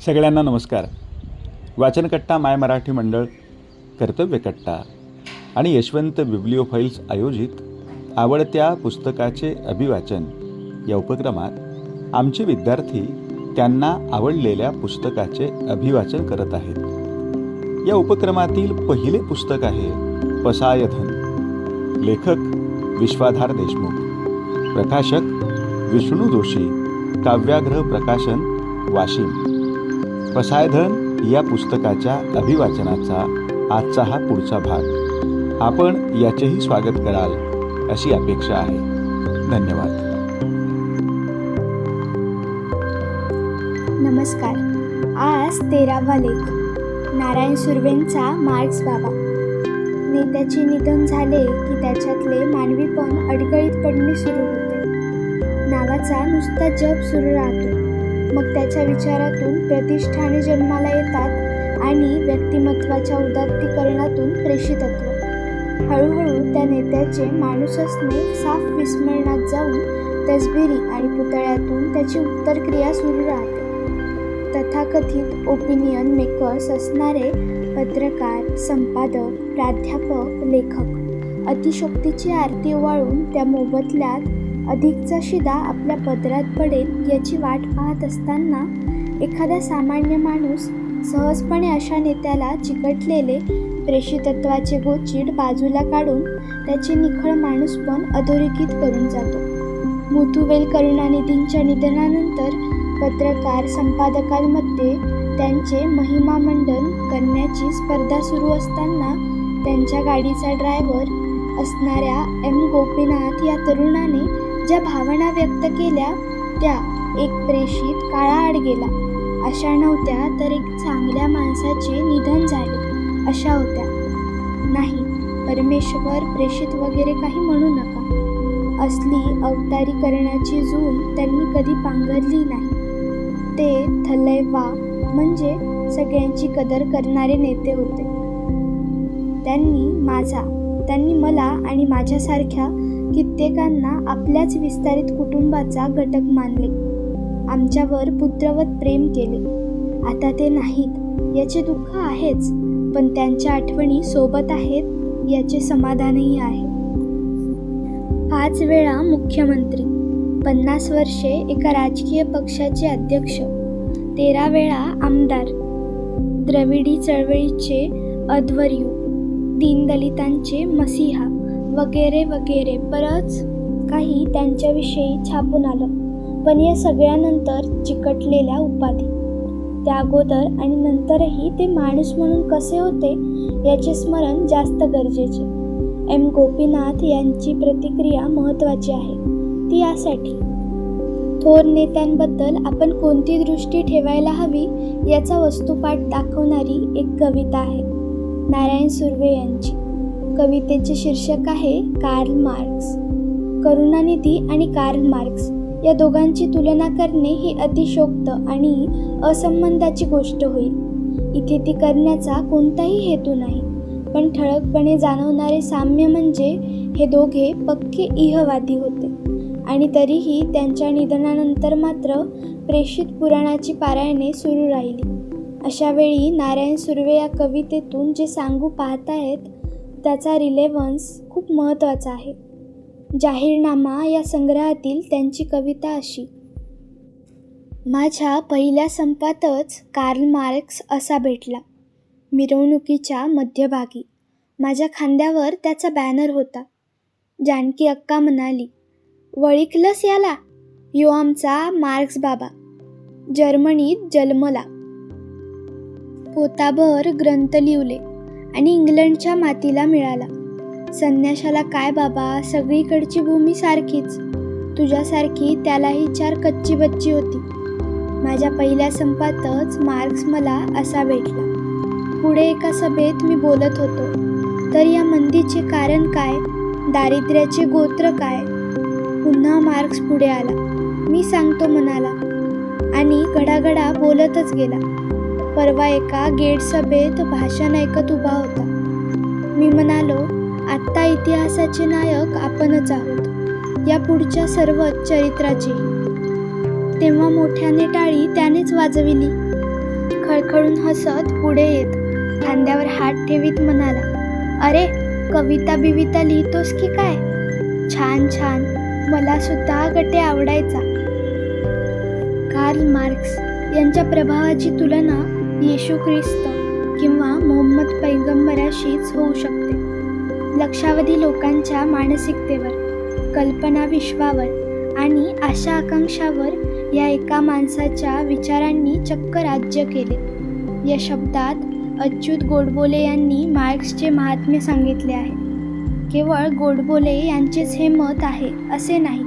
सगळ्यांना नमस्कार. वाचनकट्टा माय मराठी मंडळ, कर्तव्यकट्टा आणि यशवंत बिब्लिओफाईल्स आयोजित आवडत्या पुस्तकाचे अभिवाचन या उपक्रमात आमचे विद्यार्थी त्यांना आवडलेल्या पुस्तकाचे अभिवाचन करत आहेत. या उपक्रमातील पहिले पुस्तक आहे पसायधन. लेखक विश्वाधार देशमुख, प्रकाशक विष्णू जोशी, काव्याग्रह प्रकाशन, वाशिम. पसायधन या पुस्तकाच्या अभिवाचनाचा आजचा हा पुढचा भाग. आपण याचेही स्वागत कराल अशी अपेक्षा आहे. धन्यवाद. नमस्कार. आज 13वा लेख, नारायण सुर्वेंचा मार्क्स बाबा. नेत्याचे निधन झाले की त्याच्यातले मानवीपण अडगळीत पडणे सुरू होते. नावाचा नुसता जप सुरू राहतो. मग त्याच्या विचारातून प्रतिष्ठाने जन्माला येतात आणि व्यक्तिमत्वाच्या उदात्तीकरणातून प्रेषितत्व. हळूहळू त्या नेत्याचे माणूस असणे साफ विस्मरणात जाऊन तसबिरी आणि पुतळ्यातून त्याची उत्तरक्रिया सुरू राहते. तथाकथित ओपिनियन मेकर्स असणारे पत्रकार, संपादक, प्राध्यापक, लेखक अतिशोक्तीची आरती ओवाळून त्या मोबदल्यात अधिकचा शिदा आपल्या पदरात पडेल याची वाट पाहत असताना एखादा सामान्य माणूस सहजपणे अशा नेत्याला चिकटलेले प्रेषितत्वाचे गोचिड बाजूला काढून त्याचे निखळ माणूसपण अधोरेखित करून जातो. मुथुवेल करुणानिधींच्या निधनानंतर पत्रकार संपादकांमध्ये त्यांचे महिमामंडन करण्याची स्पर्धा सुरू असताना त्यांच्या गाडीचा ड्रायव्हर असणाऱ्या एम गोपीनाथ या तरुणाने ज्या भावना व्यक्त केल्या त्या एक प्रेषित काळाआड गेला अशा नव्हत्या, तर एक चांगल्या माणसाचे निधन झाले अशा होत्या. नाही, परमेश्वर प्रेषित वगैरे काही म्हणू नका. असली अवतारीकरणाची जून त्यांनी कधी पांघरली नाही. ते थलैवा म्हणजे सगळ्यांची कदर करणारे नेते होते. त्यांनी मला आणि माझ्यासारख्या कित्येकांना आपल्याच विस्तारित कुटुंबाचा घटक मानले. आमच्यावर पुत्रवत प्रेम केले. आता ते नाहीत याचे दुःख आहेच, पण त्यांच्या आठवणी सोबत आहेत याचे समाधानही आहे. 5 वेळा मुख्यमंत्री, 50 वर्षे एका राजकीय पक्षाचे अध्यक्ष, 13 वेळा आमदार, द्रविडी चळवळीचे अध्वर्यू, दीनदलितांचे मसीहा वगैरे वगैरे बरंच काही त्यांच्याविषयी छापून आलं. पण या सगळ्यानंतर चिकटलेल्या उपाधी, त्या अगोदर आणि नंतरही ते माणूस म्हणून कसे होते याचे स्मरण जास्त गरजेचे. एम गोपीनाथ यांची प्रतिक्रिया महत्त्वाची आहे. ती यासाठी, थोर नेत्यांबद्दल आपण कोणती दृष्टी ठेवायला हवी याचा वस्तुपाठ दाखवणारी एक कविता आहे नारायण सुर्वे यांची. कवितेचे शीर्षक आहे कार्ल मार्क्स. करुणानिधी आणि कार्ल मार्क्स या दोघांची तुलना करणे ही अतिशयोक्त आणि असंबंधाची गोष्ट होईल. इथे ती करण्याचा कोणताही हेतू नाही, पण ठळकपणे जाणवणारे साम्य म्हणजे हे दोघे पक्के इहवादी होते आणि तरीही त्यांच्या निधनानंतर मात्र प्रेषित पुराणाची पारायणे सुरू राहिली. अशा वेळी नारायण सुर्वे या कवितेतून जे सांगू पाहतायत त्याचा रिलेव्हन्स खूप महत्त्वाचा आहे. जाहीरनामा या संग्रहातील त्यांची कविता अशी: माझ्या पहिल्या संपातच कार्ल मार्क्स असा भेटला. मिरवणुकीच्या मध्यभागी माझ्या खांद्यावर त्याचा बॅनर होता. जानकी अक्का म्हणाली, वळिखलंस याला? यो आमचा मार्क्स बाबा, जर्मनीत जन्मला. पोताभर ग्रंथ लिवले आणि इंग्लंडच्या मातीला मिळाला. संन्याशाला काय बाबा, सगळीकडची भूमी सारखीच. तुझ्यासारखी त्यालाही 4 कच्ची बच्ची होती. माझ्या पहिल्या संपातच मार्क्स मला असा भेटला. पुढे एका सभेत मी बोलत होतो, तर या मंदीचे कारण काय, दारिद्र्याचे गोत्र काय. पुन्हा मार्क्स पुढे आला. मी सांगतो म्हणाला आणि गडागडा बोलतच गेला. परवा एका गेट सभेत भाषण ऐकत उभा होता. मी म्हणालो, आत्ता इतिहासाचे नायक आपणच आहोत, या पुढच्या सर्वच चरित्राचेही. तेव्हा मोठ्याने टाळी त्यानेच वाजविली. खळखळून हसत पुढे येत खांद्यावर हात ठेवीत म्हणाला, अरे कविता बिविता लिहितोस की काय? छान छान, मला सुद्धा गटे आवडायचा. कार्ल मार्क्स यांच्या प्रभावाची तुलना येशू ख्रिस्त किंवा मोहम्मद पैगंबराशीच होऊ शकते. लक्षावधी लोकांच्या मानसिकतेवर, कल्पना विश्वावर आणि आशा आकांक्षावर या एका माणसाच्या विचारांनी चक्क राज्य केले. या शब्दात अच्युत गोडबोले यांनी मार्क्सचे महात्म्य सांगितले आहे. केवळ गोडबोले यांचेच हे मत आहे असे नाही.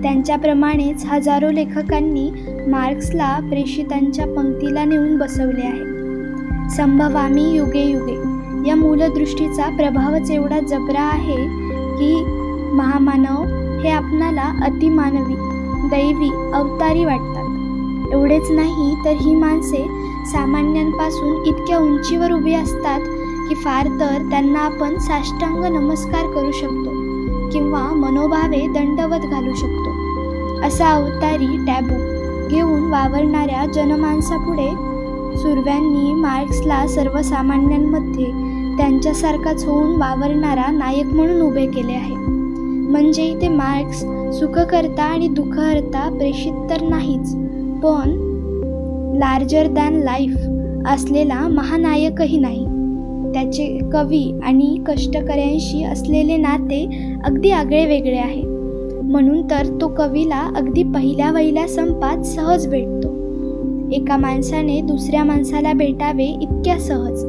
त्यांच्याप्रमाणेच हजारो लेखकांनी मार्क्सला प्रेषितांच्या पंक्तीला नेऊन बसवले आहे. संभवामी युगे युगे या मूलदृष्टीचा प्रभावच एवढा जबरा आहे की महामानव हे आपणाला अतिमानवी, दैवी, अवतारी वाटतात. एवढेच नाही तर ही माणसे सामान्यांपासून इतक्या उंचीवर उभी असतात की फार तर त्यांना आपण साष्टांग नमस्कार करू शकतो किंवा मनोभावे दंडवत घालू शकतो. असा अवतारी टॅबू घेऊन वावरणाऱ्या जनमानसापुढे सुरव्यांनी मार्क्सला सर्वसामान्यांमध्ये त्यांच्यासारखाच होऊन वावरणारा नायक म्हणून उभे केले आहे. म्हणजे इथे मार्क्स सुखकर्ता आणि दुःखहर्ता प्रेषित तर नाहीच, पण लार्जर दॅन लाईफ असलेला महानायकही नाही. त्याचे कवी आणि कष्टकऱ्यांशी असलेले नाते अगदी आगळे वेगळे आहे. म्हणून तर तो कवीला अगदी पहिल्या संपात सहज भेटतो. एका माणसाने दुसऱ्या माणसाला भेटावे इतक्या सहज.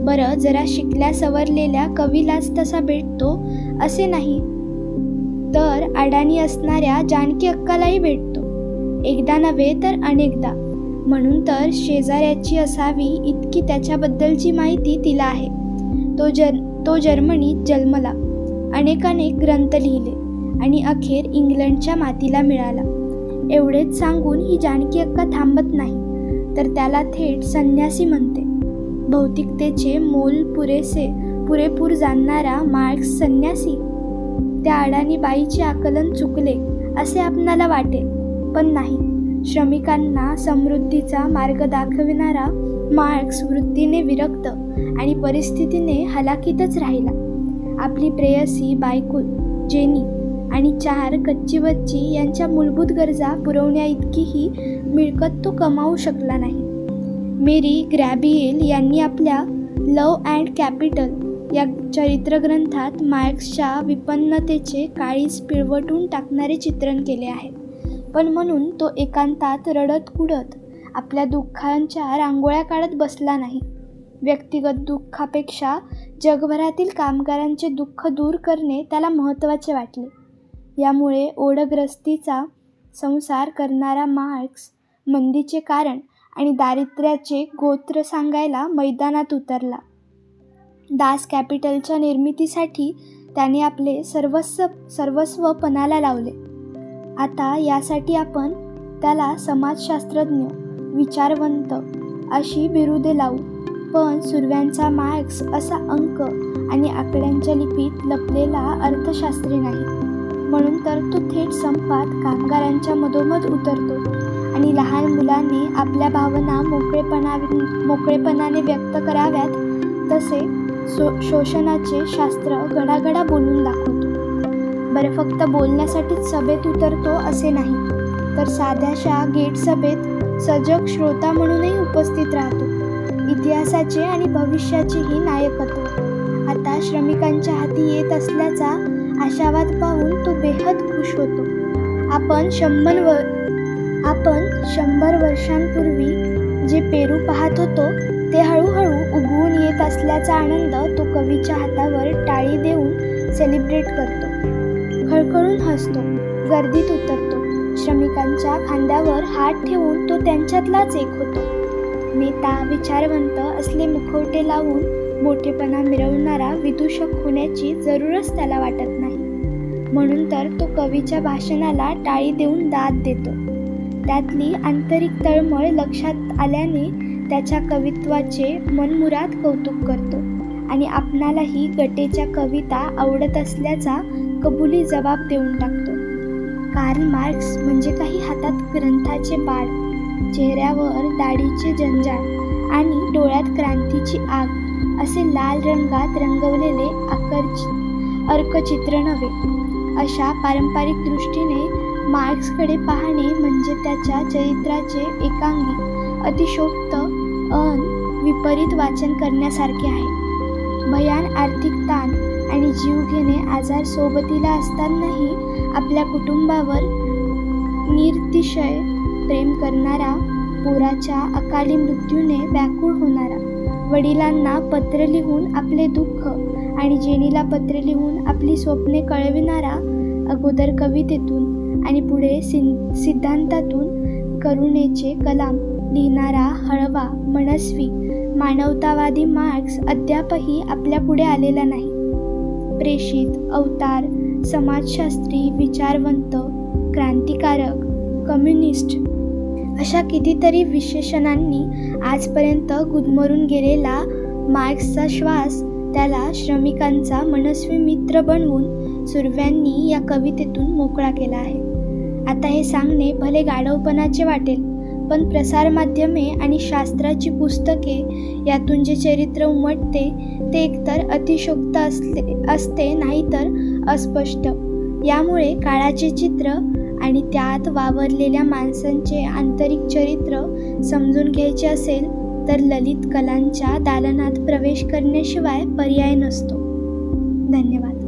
बरं, जरा शिकल्या सवरलेल्या कवीलाच तसा भेटतो असे नाही, तर अडाणी असणाऱ्या जानकी अक्कालाही भेटतो. एकदा नव्हे तर अनेकदा. म्हणून तर शेजाऱ्याची असावी इतकी त्याच्याबद्दलची माहिती तिला आहे. तो जर्मनीत जन्मला, अनेक ग्रंथ लिहिले आणि अखेर इंग्लंडच्या मातीला मिळाला. एवढेच सांगून ही जानकी अक्का थांबत नाही, तर त्याला थेट संन्यासी म्हणते. भौतिकतेचे मोल पुरेपूर जाणणारा मार्क्स संन्यासी? त्या अडाणी बाईचे आकलन चुकले असे आपणाला वाटेल, पण नाही. श्रमिकांना समृद्धीचा मार्ग दाखविणारा मार्क्स वृत्तीने विरक्त आणि परिस्थितीने हलाखीतच राहिला. आपली प्रेयसी बायको जेनी आणि 4 कच्ची बच्ची यांच्या मूलभूत गरजा पुरवण्या इतकीही मिळकत तो कमावू शकला नाही. मेरी ग्रॅबिएल यांनी आपल्या लव्ह अँड कॅपिटल या चरित्रग्रंथात मार्क्सच्या विपन्नतेचे काळीज पिळवटून टाकणारे चित्रण केले आहे. पण म्हणून तो एकांतात रडत कुडत आपल्या दुःखांच्या रांगोळ्या काढत बसला नाही. व्यक्तिगत दुःखापेक्षा जगभरातील कामगारांचे दुःख दूर करणे त्याला महत्त्वाचे वाटले. यामुळे ओढग्रस्तीचा संसार करणारा मार्क्स मंदीचे कारण आणि दारिद्र्याचे गोत्र सांगायला मैदानात उतरला. दास कॅपिटलच्या निर्मितीसाठी त्याने आपले सर्वस्व पणाला लावले. आता यासाठी आपण त्याला समाजशास्त्रज्ञ, विचारवंत अशी बिरुदे लावू. पण सुरव्यांचा मार्क्स असा अंक आणि आकड्यांच्या लिपीत लपलेला अर्थशास्त्री नाही. म्हणून तर तो थेट संपात कामगारांच्या मधोमध उतरतो आणि लहान मुलांनी आपल्या भावना मोकळेपणाने व्यक्त कराव्यात तसे शोषणाचे शास्त्र गडागडा बोलून दाखवतो. बरं, फक्त बोलण्यासाठीच सभेत उतरतो असे नाही, तर साध्याशा गेट सभेत सजग श्रोता म्हणूनही उपस्थित राहतो. इतिहासाचे आणि भविष्याचेही नायकत्व. आता श्रमिकांच्या हाती येत असल्याचा आशावाद पाहून तो बेहद खुश होतो. आपण 100 वर्षांपूर्वी जे पेरू पाहत होतो ते हळूहळू उगवून येत असल्याचा आनंद तो कवीच्या हातावर टाळी देऊन सेलिब्रेट करतो. खळखळून हसतो, गर्दीत उतरतो. श्रमिकांच्या खांद्यावर हात ठेवून तो त्यांच्यातलाच एक होतो. नेता, विचारवंत असले मुखवटे लावून मोठेपणा मिरवणारा विदूषक होण्याची जरूरच त्याला वाटत नाही. म्हणून तर तो कवीच्या भाषणाला टाळी देऊन दाद देतो. त्यातली आंतरिक तळमळ लक्षात आल्याने त्याच्या कवित्वाचे मनमुराद कौतुक करतो आणि आपणालाही गटेच्या कविता आवडत असल्याचा कबुली जबाब देऊन टाकतो. कार्ल मार्क्स म्हणजे काही हातात ग्रंथाचे बाळ, चेहऱ्यावर दाढीचे जंजाळ आणि डोळ्यात क्रांतीची आग असे लाल रंगात रंगवलेले अर्कचित्र नव्हे. अशा पारंपरिक दृष्टीने मार्क्सकडे पाहणे म्हणजे त्याच्या चरित्राचे एकांगी अतिशयोक्त विपरीत वाचन करण्यासारखे आहे. भयान आर्थिक ताण आणि जीवघेणे आजार सोबतीला असतानाही आपल्या कुटुंबावर निरतिशय प्रेम करणारा, पोराच्या अकाली मृत्यूने व्याकुळ होणारा, वडिलांना पत्र लिहून आपले दुःख आणि जेनीला पत्र लिहून आपली स्वप्ने कळविणारा, अगोदर कवितेतून आणि पुढे सिद्धांतातून करुणेचे कलाम लिहिणारा हळवा, मनस्वी, मानवतावादी मार्क्स अद्यापही आपल्या पुढे आलेला नाही. प्रेषित, अवतार, समाजशास्त्री, विचारवंत, क्रांतिकारक, कम्युनिस्ट अशा कितीतरी विशेषणांनी आजपर्यंत गुदमरून गेलेला मार्क्सचा श्वास त्याला श्रमिकांचा मनस्वी मित्र बनवून सुर्व्यांनी या कवितेतून मोकळा केला आहे. आता हे सांगणे भले गाढवपणाचे वाटेल, पण प्रसारमाध्यमे आणि शास्त्राची पुस्तके यातून जे चरित्र उमटते ते एकतर अतिशयोक्त असते नाहीतर अस्पष्ट. यामुळे काळाचे चित्र आणि त्यात वावरलेल्या माणसांचे आंतरिक चरित्र समजून घ्यायचे असेल तर ललित कलांच्या दालनात प्रवेश करण्याशिवाय पर्याय नसतो. धन्यवाद.